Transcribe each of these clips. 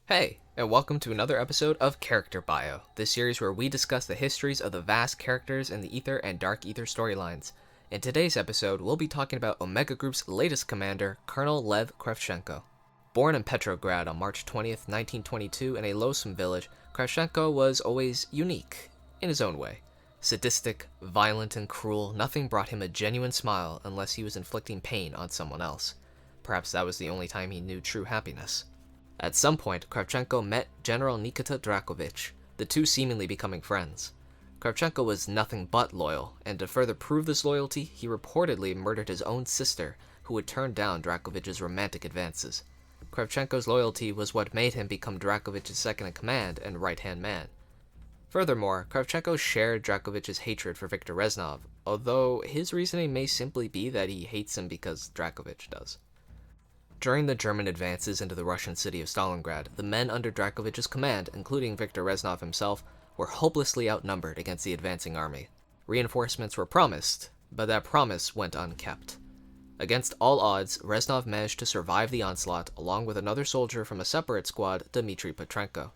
Hey, and welcome to another episode of Character Bio, the series where we discuss the histories of the vast characters in the Ether and Dark Ether storylines. In today's episode, we'll be talking about Omega Group's latest commander, Colonel Lev Kravchenko. Born in Petrograd on March 20th, 1922 in a Losum village, Kravchenko was always unique, in his own way. Sadistic, violent, and cruel, nothing brought him a genuine smile unless he was inflicting pain on someone else. Perhaps that was the only time he knew true happiness. At some point, Kravchenko met General Nikita Dragovich, the two seemingly becoming friends. Kravchenko was nothing but loyal, and to further prove this loyalty, he reportedly murdered his own sister, who had turned down Dragovich's romantic advances. Kravchenko's loyalty was what made him become Dragovich's second-in-command and right-hand man. Furthermore, Kravchenko shared Dragovich's hatred for Viktor Reznov, although his reasoning may simply be that he hates him because Dragovich does. During the German advances into the Russian city of Stalingrad, the men under Dragovich's command, including Viktor Reznov himself, were hopelessly outnumbered against the advancing army. Reinforcements were promised, but that promise went unkept. Against all odds, Reznov managed to survive the onslaught along with another soldier from a separate squad, Dmitry Petrenko.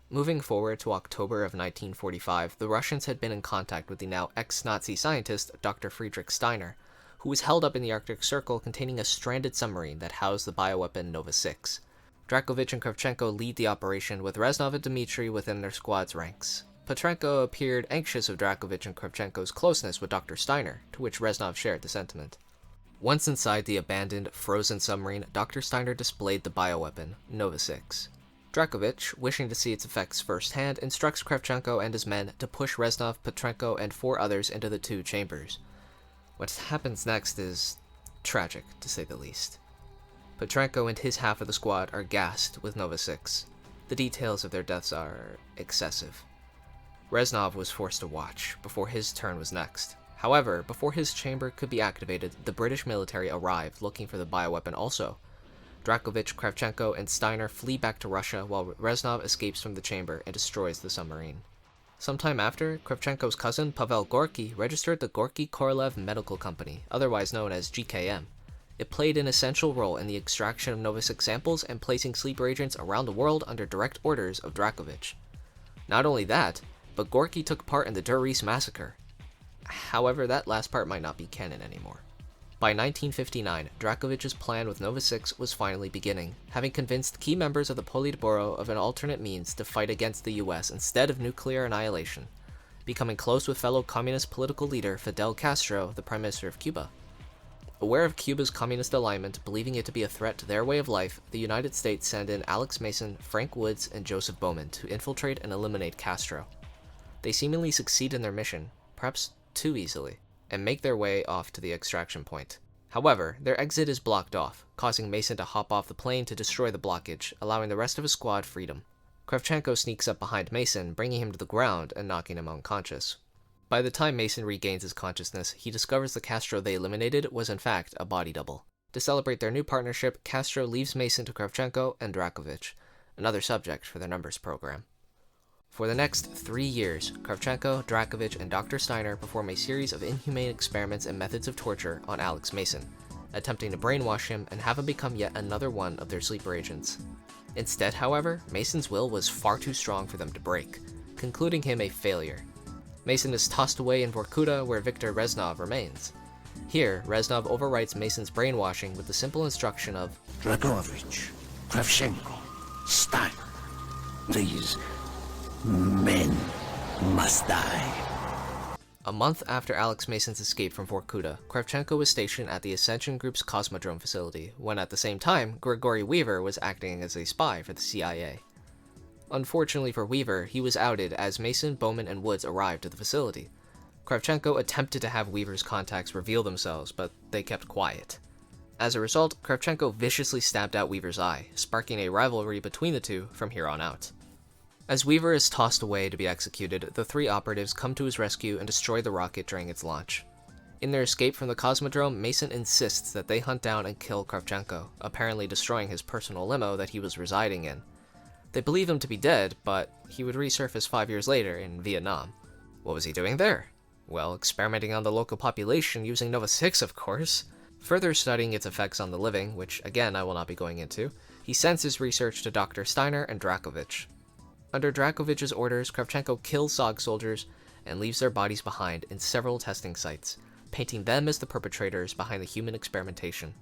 Moving forward to October of 1945, the Russians had been in contact with the now ex-Nazi scientist Dr. Friedrich Steiner, who was held up in the Arctic Circle containing a stranded submarine that housed the bioweapon Nova 6. Dragovich and Kravchenko lead the operation with Reznov and Dmitry within their squad's ranks. Petrenko appeared anxious of Dragovich and Kravchenko's closeness with Dr. Steiner, to which Reznov shared the sentiment. Once inside the abandoned, frozen submarine, Dr. Steiner displayed the bioweapon, Nova 6. Dragovich, wishing to see its effects firsthand, instructs Kravchenko and his men to push Reznov, Petrenko, and 4 others into the 2 chambers. What happens next is tragic, to say the least. Petrenko and his half of the squad are gassed with Nova 6. The details of their deaths are excessive. Reznov was forced to watch, before his turn was next. However, before his chamber could be activated, the British military arrived looking for the bioweapon also. Dragovich, Kravchenko, and Steiner flee back to Russia while Reznov escapes from the chamber and destroys the submarine. Sometime after, Kravchenko's cousin Pavel Gorky registered the Gorky Korolev Medical Company, otherwise known as GKM. It played an essential role in the extraction of Nova 6 samples and placing sleeper agents around the world under direct orders of Dragovich. Not only that, but Gorky took part in the Derise massacre. However, that last part might not be canon anymore. By 1959, Dragovich's plan with Nova 6 was finally beginning, having convinced key members of the Politburo of an alternate means to fight against the US instead of nuclear annihilation, becoming close with fellow communist political leader Fidel Castro, the Prime Minister of Cuba. Aware of Cuba's communist alignment, believing it to be a threat to their way of life, the United States sent in Alex Mason, Frank Woods, and Joseph Bowman to infiltrate and eliminate Castro. They seemingly succeed in their mission, perhaps too easily, and make their way off to the extraction point. However, their exit is blocked off, causing Mason to hop off the plane to destroy the blockage, allowing the rest of his squad freedom. Kravchenko sneaks up behind Mason, bringing him to the ground and knocking him unconscious. By the time Mason regains his consciousness, he discovers the Castro they eliminated was in fact a body double. To celebrate their new partnership, Castro leaves Mason to Kravchenko and Dragovich, another subject for their numbers program. For the next 3 years, Kravchenko, Dragovich, and Dr. Steiner perform a series of inhumane experiments and methods of torture on Alex Mason, attempting to brainwash him and have him become yet another one of their sleeper agents. Instead, however, Mason's will was far too strong for them to break, concluding him a failure. Mason is tossed away in Vorkuta, where Viktor Reznov remains. Here, Reznov overwrites Mason's brainwashing with the simple instruction of Dragovich, Kravchenko, Steiner. These men must die. A month after Alex Mason's escape from Vorkuta, Kravchenko was stationed at the Ascension Group's Cosmodrome facility, when at the same time, Grigory Weaver was acting as a spy for the CIA. Unfortunately for Weaver, he was outed as Mason, Bowman, and Woods arrived at the facility. Kravchenko attempted to have Weaver's contacts reveal themselves, but they kept quiet. As a result, Kravchenko viciously stabbed out Weaver's eye, sparking a rivalry between the two from here on out. As Weaver is tossed away to be executed, the 3 operatives come to his rescue and destroy the rocket during its launch. In their escape from the Cosmodrome, Mason insists that they hunt down and kill Kravchenko, apparently destroying his personal limo that he was residing in. They believe him to be dead, but he would resurface 5 years later in Vietnam. What was he doing there? Well, experimenting on the local population using Nova 6, of course. Further studying its effects on the living, which again I will not be going into, He sends his research to Dr. Steiner and Dragovich. Under Dragovich's orders, Kravchenko kills SOG soldiers and leaves their bodies behind in several testing sites, painting them as the perpetrators behind the human experimentation.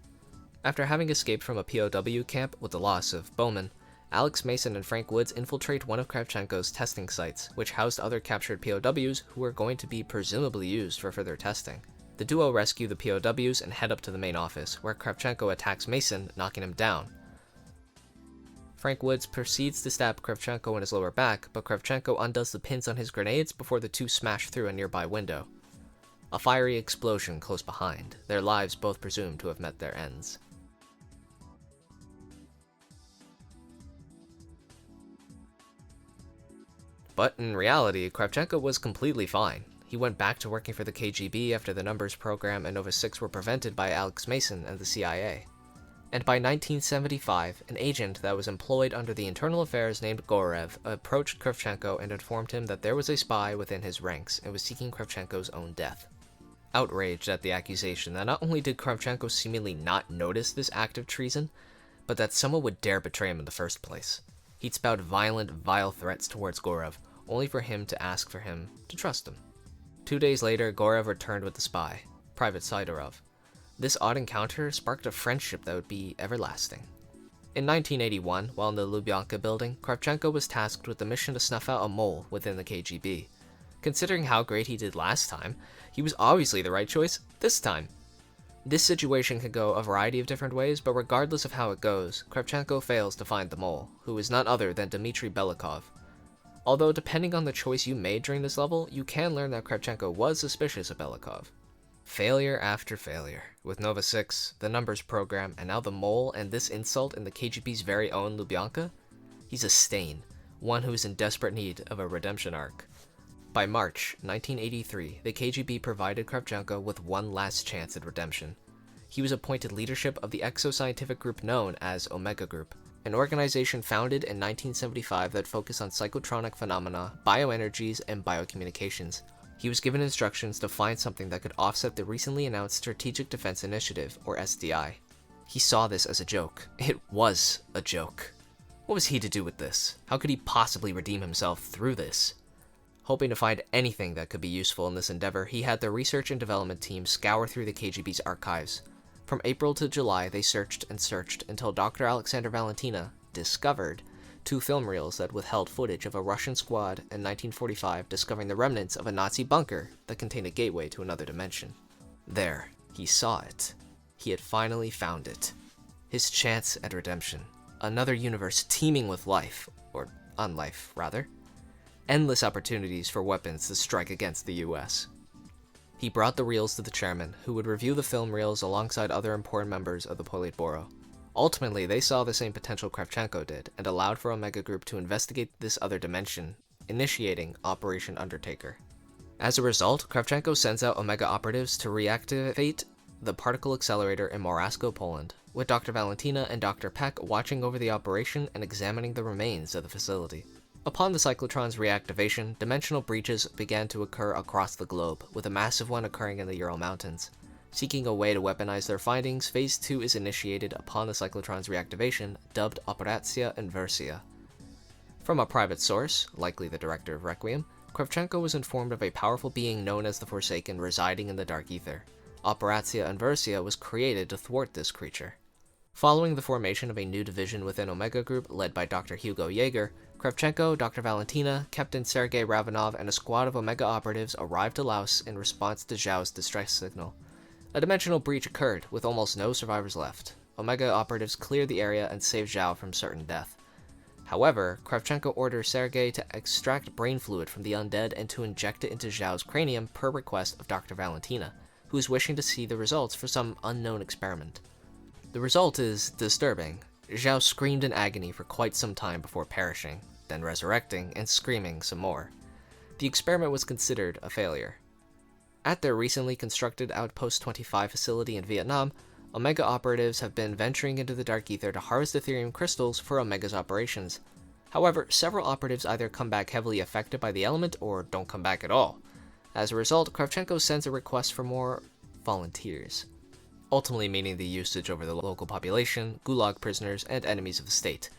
After having escaped from a POW camp with the loss of Bowman, Alex Mason and Frank Woods infiltrate one of Kravchenko's testing sites, which housed other captured POWs who were going to be presumably used for further testing. The duo rescue the POWs and head up to the main office, where Kravchenko attacks Mason, knocking him down. Frank Woods proceeds to stab Kravchenko in his lower back, but Kravchenko undoes the pins on his grenades before the two smash through a nearby window. A fiery explosion close behind, their lives both presumed to have met their ends. But in reality, Kravchenko was completely fine. He went back to working for the KGB after the Numbers program and Nova 6 were prevented by Alex Mason and the CIA. And by 1975, an agent that was employed under the Internal Affairs named Gorev approached Kravchenko and informed him that there was a spy within his ranks and was seeking Kravchenko's own death. Outraged at the accusation that not only did Kravchenko seemingly not notice this act of treason, but that someone would dare betray him in the first place, he'd spout violent, vile threats towards Gorev, only for him to ask for him to trust him. 2 days later, Gorev returned with the spy, Private Sidorov. This odd encounter sparked a friendship that would be everlasting. In 1981, while in the Lubyanka building, Kravchenko was tasked with the mission to snuff out a mole within the KGB. Considering how great he did last time, he was obviously the right choice this time. This situation can go a variety of different ways, but regardless of how it goes, Kravchenko fails to find the mole, who is none other than Dmitry Belikov. Although depending on the choice you made during this level, you can learn that Kravchenko was suspicious of Belikov. Failure after failure, with Nova 6, the Numbers program, and now the mole and this insult in the KGB's very own Lubyanka, he's a stain, one who is in desperate need of a redemption arc. By March 1983, the KGB provided Kravchenko with one last chance at redemption. He was appointed leadership of the exoscientific group known as Omega Group, an organization founded in 1975 that focused on psychotronic phenomena, bioenergies, and biocommunications. He was given instructions to find something that could offset the recently announced Strategic Defense Initiative, or SDI. He saw this as a joke. It was a joke. What was he to do with this? How could he possibly redeem himself through this? Hoping to find anything that could be useful in this endeavor, he had the research and development team scour through the KGB's archives. From April to July, they searched and searched until Dr. Alexander Valentina discovered 2 film reels that withheld footage of a Russian squad in 1945 discovering the remnants of a Nazi bunker that contained a gateway to another dimension. There, he saw it. He had finally found it. His chance at redemption. Another universe teeming with life, or unlife, rather. Endless opportunities for weapons to strike against the US. He brought the reels to the chairman, who would review the film reels alongside other important members of the Politburo. Ultimately, they saw the same potential Kravchenko did, and allowed for Omega Group to investigate this other dimension, initiating Operation Undertaker. As a result, Kravchenko sends out Omega operatives to reactivate the particle accelerator in Morasko, Poland, with Dr. Valentina and Dr. Peck watching over the operation and examining the remains of the facility. Upon the cyclotron's reactivation, dimensional breaches began to occur across the globe, with a massive one occurring in the Ural Mountains. Seeking a way to weaponize their findings, Phase 2 is initiated upon the cyclotron's reactivation, dubbed Operatia Inversia. From a private source, likely the director of Requiem, Kravchenko was informed of a powerful being known as the Forsaken residing in the Dark Ether. Operatia Inversia was created to thwart this creature. Following the formation of a new division within Omega Group led by Dr. Hugo Yeager, Kravchenko, Dr. Valentina, Captain Sergei Ravanov, and a squad of Omega operatives arrived to Laos in response to Zhao's distress signal. A dimensional breach occurred, with almost no survivors left. Omega operatives cleared the area and saved Zhao from certain death. However, Kravchenko orders Sergei to extract brain fluid from the undead and to inject it into Zhao's cranium per request of Dr. Valentina, who is wishing to see the results for some unknown experiment. The result is disturbing. Zhao screamed in agony for quite some time before perishing, then resurrecting and screaming some more. The experiment was considered a failure. At their recently constructed Outpost 25 facility in Vietnam, Omega operatives have been venturing into the Dark Ether to harvest Ethereum crystals for Omega's operations. However, several operatives either come back heavily affected by the element or don't come back at all. As a result, Kravchenko sends a request for more volunteers. ultimately meaning the usage over the local population, gulag prisoners, and enemies of the state,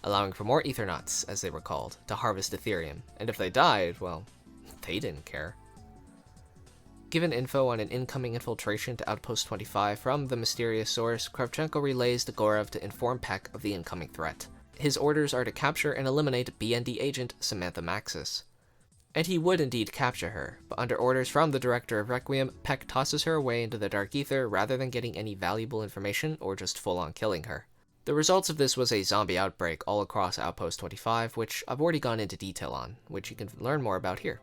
allowing for more Ethernauts, as they were called, to harvest Ethereum, and if they died, well, they didn't care. Given info on an incoming infiltration to Outpost 25 from the mysterious source, Kravchenko relays to Gorov to inform Peck of the incoming threat. His orders are to capture and eliminate BND agent Samantha Maxis. And he would indeed capture her, but under orders from the director of Requiem, Peck tosses her away into the Dark Ether rather than getting any valuable information or just full-on killing her. The results of this was a zombie outbreak all across Outpost 25, which I've already gone into detail on, which you can learn more about here.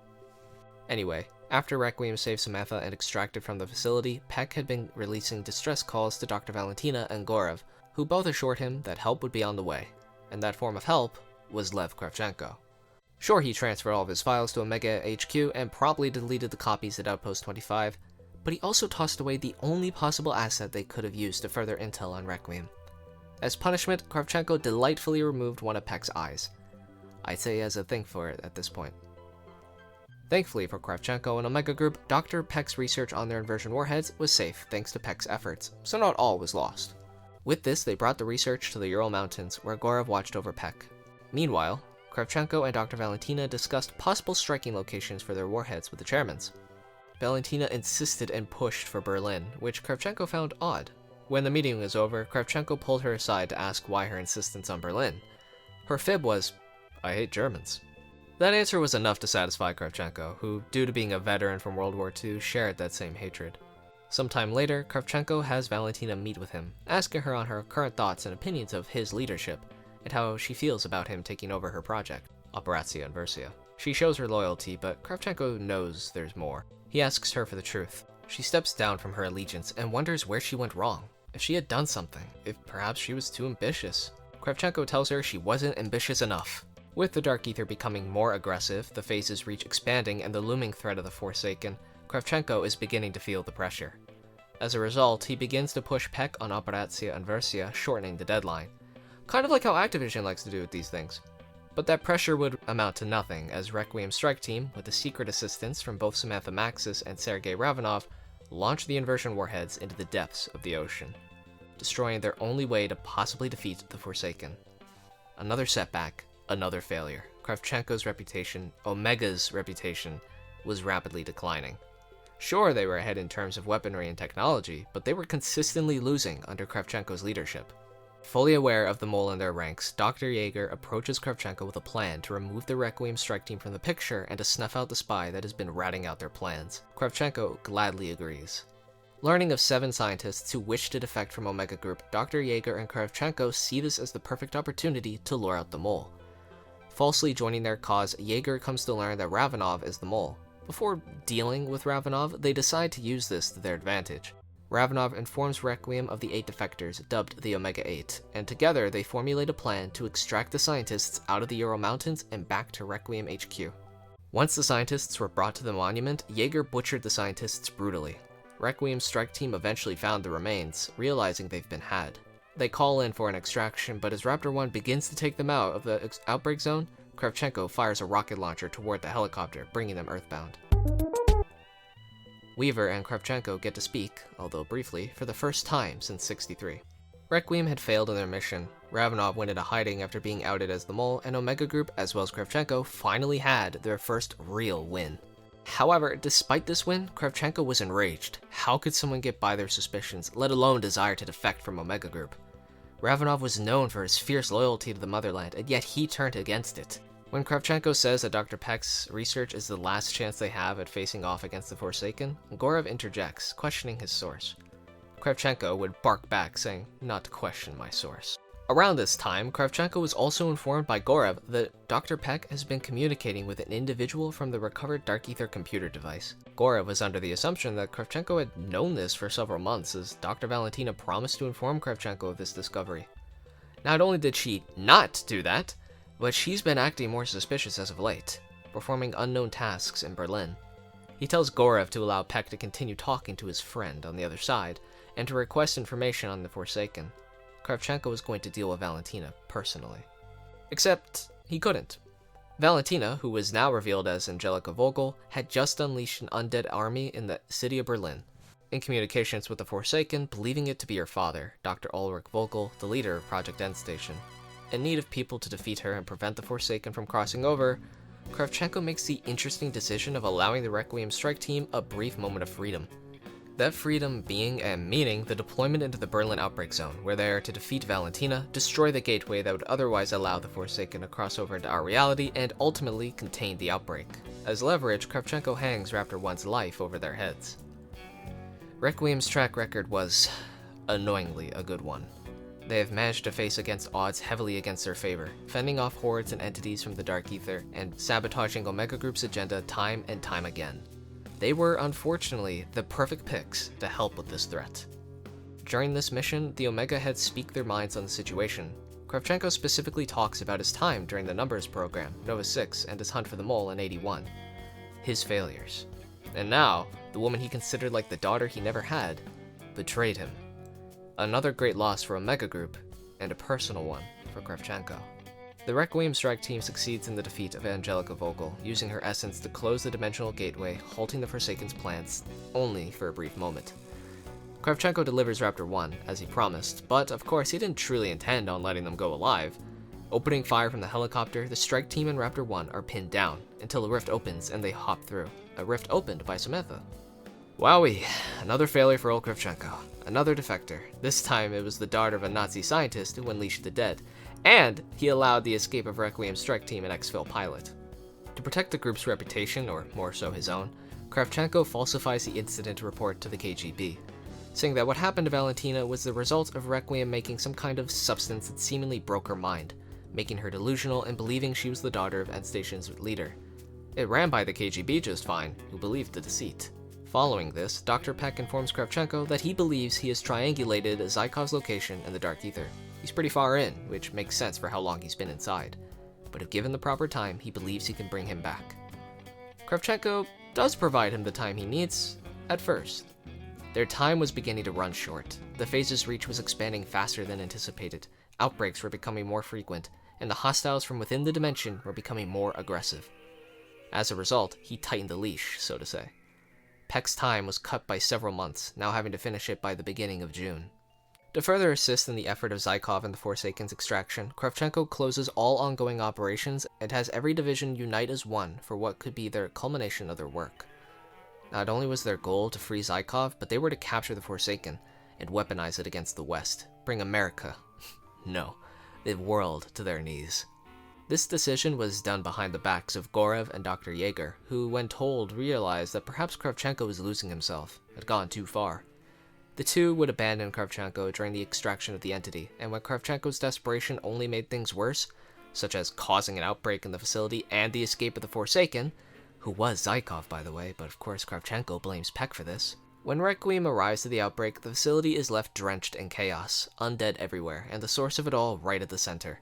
Anyway, after Requiem saved Samantha and extracted from the facility, Peck had been releasing distress calls to Dr. Valentina and Gorov, who both assured him that help would be on the way, and that form of help was Lev Kravchenko. Sure, he transferred all of his files to Omega HQ and probably deleted the copies at Outpost 25, but he also tossed away the only possible asset they could have used to further intel on Requiem. As punishment, Kravchenko delightfully removed one of Peck's eyes. I'd say he has a thing for it at this point. Thankfully for Kravchenko and Omega Group, Dr. Peck's research on their inversion warheads was safe thanks to Peck's efforts, so not all was lost. With this, they brought the research to the Ural Mountains, where Gorov watched over Peck. Meanwhile, Kravchenko and Dr. Valentina discussed possible striking locations for their warheads with the chairmans. Valentina insisted and pushed for Berlin, which Kravchenko found odd. When the meeting was over, Kravchenko pulled her aside to ask why her insistence on Berlin. Her fib was, "I hate Germans." That answer was enough to satisfy Kravchenko, who, due to being a veteran from World War II, shared that same hatred. Sometime later, Kravchenko has Valentina meet with him, asking her on her current thoughts and opinions of his leadership, and how she feels about him taking over her project, Operatia Inversia. She shows her loyalty, but Kravchenko knows there's more. He asks her for the truth. She steps down from her allegiance and wonders where she went wrong, if she had done something, if perhaps she was too ambitious. Kravchenko tells her she wasn't ambitious enough. With the Dark Ether becoming more aggressive, the phase's reach expanding, and the looming threat of the Forsaken, Kravchenko is beginning to feel the pressure. As a result, he begins to push Peck on Operatia Inversia, shortening the deadline. Kind of like how Activision likes to do with these things. But that pressure would amount to nothing, as Requiem's strike team, with the secret assistance from both Samantha Maxis and Sergei Ravenov, launched the inversion warheads into the depths of the ocean, destroying their only way to possibly defeat the Forsaken. Another setback, another failure. Kravchenko's reputation, Omega's reputation, was rapidly declining. Sure, they were ahead in terms of weaponry and technology, but they were consistently losing under Kravchenko's leadership. Fully aware of the mole in their ranks, Dr. Yeager approaches Kravchenko with a plan to remove the Requiem strike team from the picture and to snuff out the spy that has been ratting out their plans. Kravchenko gladly agrees. Learning of 7 scientists who wish to defect from Omega Group, Dr. Yeager and Kravchenko see this as the perfect opportunity to lure out the mole. Falsely joining their cause, Yeager comes to learn that Ravenov is the mole. Before dealing with Ravenov, they decide to use this to their advantage. Ravenov informs Requiem of the 8 defectors, dubbed the Omega-8, and together they formulate a plan to extract the scientists out of the Ural Mountains and back to Requiem HQ. Once the scientists were brought to the monument, Yeager butchered the scientists brutally. Requiem's strike team eventually found the remains, realizing they've been had. They call in for an extraction, but as Raptor 1 begins to take them out of the outbreak zone, Kravchenko fires a rocket launcher toward the helicopter, bringing them earthbound. Weaver and Kravchenko get to speak, although briefly, for the first time since '63. Requiem had failed in their mission. Ravenov went into hiding after being outed as the mole, and Omega Group, as well as Kravchenko, finally had their first real win. However, despite this win, Kravchenko was enraged. How could someone get by their suspicions, let alone desire to defect from Omega Group? Ravenov was known for his fierce loyalty to the motherland, and yet he turned against it. When Kravchenko says that Dr. Peck's research is the last chance they have at facing off against the Forsaken, Gorov interjects, questioning his source. Kravchenko would bark back, saying, "Not to question my source." Around this time, Kravchenko was also informed by Gorov that Dr. Peck has been communicating with an individual from the recovered Dark Ether computer device. Gorov was under the assumption that Kravchenko had known this for several months, as Dr. Valentina promised to inform Kravchenko of this discovery. Not only did she not do that, but she's been acting more suspicious as of late, performing unknown tasks in Berlin. He tells Gorov to allow Peck to continue talking to his friend on the other side, and to request information on the Forsaken. Kravchenko was going to deal with Valentina personally. Except, he couldn't. Valentina, who was now revealed as Angelica Vogel, had just unleashed an undead army in the city of Berlin. in communications with the Forsaken, believing it to be her father, Dr. Ulrich Vogel, the leader of Project Endstation. In need of people to defeat her and prevent the Forsaken from crossing over, Kravchenko makes the interesting decision of allowing the Requiem strike team a brief moment of freedom. That freedom being and meaning the deployment into the Berlin outbreak zone, where they are to defeat Valentina, destroy the gateway that would otherwise allow the Forsaken to cross over into our reality, and ultimately contain the outbreak. As leverage, Kravchenko hangs Raptor 1's life over their heads. Requiem's track record was annoyingly a good one. They have managed to face against odds heavily against their favor, fending off hordes and entities from the Dark Ether, and sabotaging Omega Group's agenda time and time again. They were, unfortunately, the perfect picks to help with this threat. During this mission, the Omega heads speak their minds on the situation. Kravchenko specifically talks about his time during the Numbers program, Nova 6, and his hunt for the Mole in 81. His failures. And now, the woman he considered like the daughter he never had, betrayed him. Another great loss for Omega Group, and a personal one for Kravchenko. The Requiem strike team succeeds in the defeat of Angelica Vogel, using her essence to close the dimensional gateway, halting the Forsaken's plans, only for a brief moment. Kravchenko delivers Raptor 1, as he promised, but of course he didn't truly intend on letting them go alive. Opening fire from the helicopter, the strike team and Raptor 1 are pinned down, until a rift opens and they hop through. A rift opened by Samantha. Wowie, another failure for old Kravchenko. Another defector. This time it was the daughter of a Nazi scientist who unleashed the dead, and he allowed the escape of Requiem's strike team and exfil pilot. To protect the group's reputation, or more so his own, Kravchenko falsifies the incident report to the KGB, saying that what happened to Valentina was the result of Requiem making some kind of substance that seemingly broke her mind, making her delusional and believing she was the daughter of Endstation's leader. It ran by the KGB just fine, who believed the deceit. Following this, Dr. Peck informs Kravchenko that he believes he has triangulated Zykov's location in the Dark Ether. He's pretty far in, which makes sense for how long he's been inside. But if given the proper time, he believes he can bring him back. Kravchenko does provide him the time he needs, at first. Their time was beginning to run short. The phase's reach was expanding faster than anticipated. Outbreaks were becoming more frequent, and the hostiles from within the dimension were becoming more aggressive. As a result, he tightened the leash, so to say. Peck's time was cut by several months, now having to finish it by the beginning of June. To further assist in the effort of Zykov and the Forsaken's extraction, Kravchenko closes all ongoing operations and has every division unite as one for what could be their culmination of their work. Not only was their goal to free Zykov, but they were to capture the Forsaken and weaponize it against the West, bring America, no, the world to their knees. This decision was done behind the backs of Gorev and Dr. Yeager, who, when told, realized that perhaps Kravchenko was losing himself, had gone too far. The two would abandon Kravchenko during the extraction of the entity, and when Kravchenko's desperation only made things worse, such as causing an outbreak in the facility and the escape of the Forsaken, who was Zykov by the way, but of course Kravchenko blames Peck for this. When Requiem arrives to the outbreak, the facility is left drenched in chaos, undead everywhere, and the source of it all right at the center.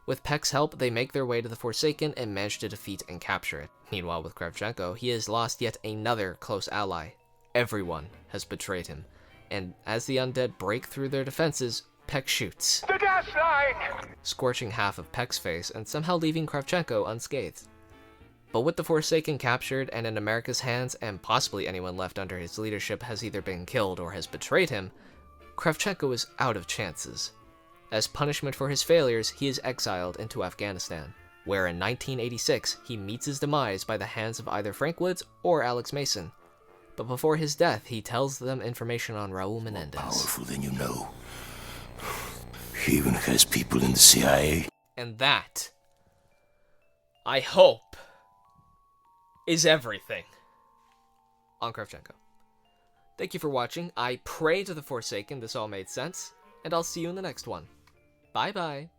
With Peck's help, they make their way to the Forsaken and manage to defeat and capture it. Meanwhile, with Kravchenko, he has lost yet another close ally. Everyone has betrayed him, and as the undead break through their defenses, Peck shoots, the gas line! Scorching half of Peck's face and somehow leaving Kravchenko unscathed. But with the Forsaken captured and in America's hands, and possibly anyone left under his leadership has either been killed or has betrayed him, Kravchenko is out of chances. As punishment for his failures, he is exiled into Afghanistan, where in 1986 he meets his demise by the hands of either Frank Woods or Alex Mason. But before his death, he tells them information on Raul Menendez. More powerful than you know. He even has people in the CIA. And that, I hope, is everything on Kravchenko. Thank you for watching. I pray to the Forsaken this all made sense, and I'll see you in the next one. Bye-bye.